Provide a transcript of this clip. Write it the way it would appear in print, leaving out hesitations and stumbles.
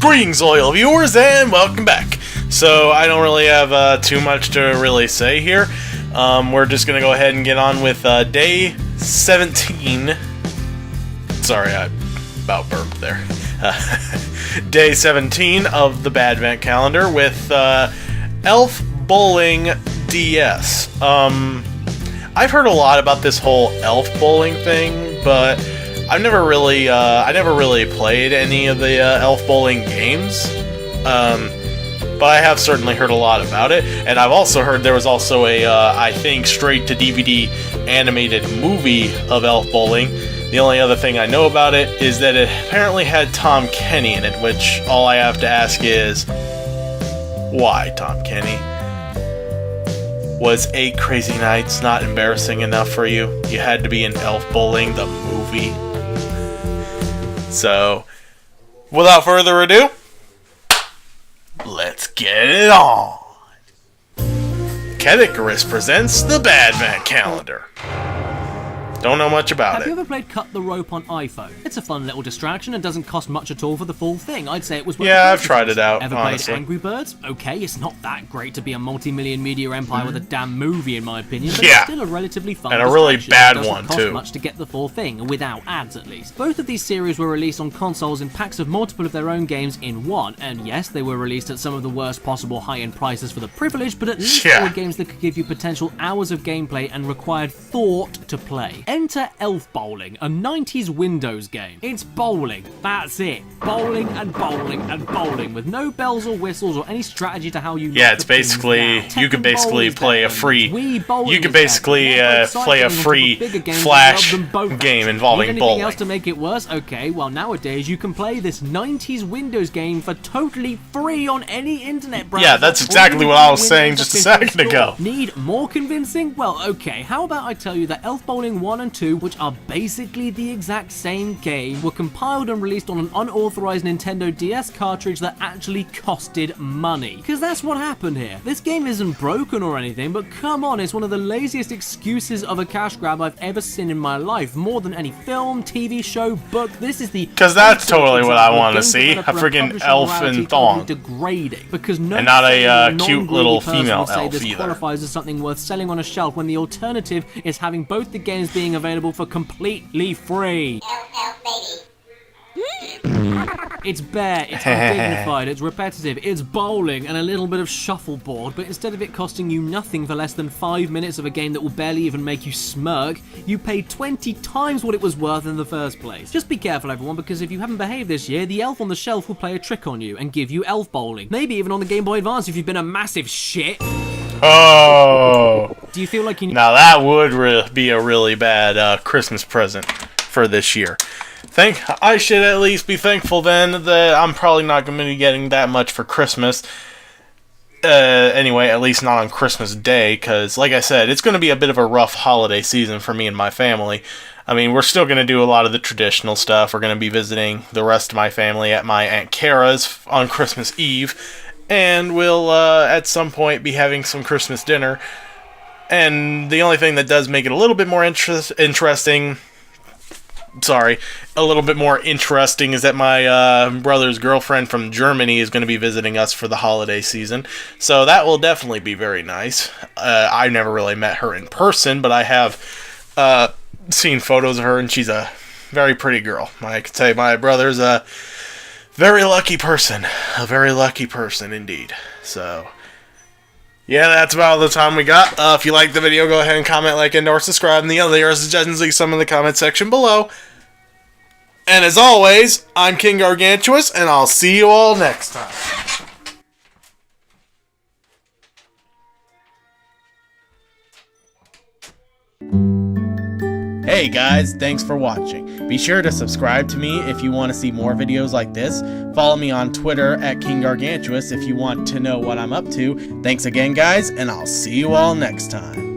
Greetings, loyal viewers, and welcome back. So, I don't really have too much to really say here. We're just going to go ahead and get on with day 17. Sorry, I about burped there. Day 17 of the Badvent calendar with Elf Bowling DS. I've heard a lot about this whole elf bowling thing, but I never really played any of the elf bowling games. But I have certainly heard a lot about it, and I've also heard there was also a, I think, straight-to-DVD animated movie of elf bowling. The only other thing I know about it is that it apparently had Tom Kenny in it, which all I have to ask is, why Tom Kenny? Was 8 Crazy Nights not embarrassing enough for you? You had to be in Elf Bowling, the movie. So, without further ado, let's get it on! Caddicarus presents the Badvent calendar. Don't know much about it. Have you ever played Cut the Rope on iPhone? It's a fun little distraction and doesn't cost much at all for the full thing. I'd say it was worth it. Yeah, I've tried it out, Ever honestly. played Angry Birds? Okay, it's not that great to be a multi-million media empire with a damn movie, in my opinion, but it's still a relatively fun and a really bad it one, doesn't too. cost much to get the full thing, without ads at least. Both of these series were released on consoles in packs of multiple of their own games in one, and yes, they were released at some of the worst possible high-end prices for the privilege, but at least they were games that could give you potential hours of gameplay and required thought to play. Enter Elf Bowling, a 90s Windows game. It's bowling, that's it. Bowling and bowling and bowling, with no bells or whistles or any strategy to how you it's basically, you could basically play a free, play a free Flash game involving bowling. Anything else to make it worse? Okay, well nowadays you can play this 90s Windows game for totally free on any internet browser. Yeah, that's exactly what I was saying just a second ago. Need more convincing? Well, okay, how about I tell you that Elf Bowling 1 and 2, which are basically the exact same game, were compiled and released on an unauthorized Nintendo DS cartridge that actually costed money. Because that's what happened here. This game isn't broken or anything, but come on, it's one of the laziest excuses of a cash grab I've ever seen in my life. More than any film, TV show, book, this is the... Because that's totally what I want to see. A friggin' elf and thong. Degrading. Because no, and not a cute little female elf this either. Qualifies as something worth selling on a shelf when the alternative is having both the games being available for completely free. Elf, baby. It's bare, it's undignified, it's repetitive, it's bowling and a little bit of shuffleboard, but instead of it costing you nothing for less than 5 minutes of a game that will barely even make you smirk, you paid 20 times what it was worth in the first place. Just be careful, everyone, because if you haven't behaved this year, the elf on the shelf will play a trick on you and give you elf bowling. Maybe even on the Game Boy Advance if you've been a massive shit. Oh! Do you feel like you need... Now that would be a really bad Christmas present for this year. I should at least be thankful then that I'm probably not going to be getting that much for Christmas. Anyway, at least not on Christmas Day, because, like I said, it's going to be a bit of a rough holiday season for me and my family. I mean, we're still going to do a lot of the traditional stuff. We're going to be visiting the rest of my family at my Aunt Kara's on Christmas Eve, and we'll, at some point, be having some Christmas dinner. And the only thing that does make it a little bit more interesting is that my brother's girlfriend from Germany is going to be visiting us for the holiday season. So that will definitely be very nice. I've never really met her in person, but I have seen photos of her, and she's a very pretty girl. I could say my brother's a very lucky person. A very lucky person indeed. So... yeah, that's about all the time we got. If you liked the video, go ahead and comment, like, and or subscribe. And the other suggestions, leave some in the comment section below. And as always, I'm King Gargantuas, and I'll see you all next time. Hey guys, thanks for watching. Be sure to subscribe to me if you want to see more videos like this. Follow me on Twitter at King Gargantuas if you want to know what I'm up to. Thanks again guys, and I'll see you all next time.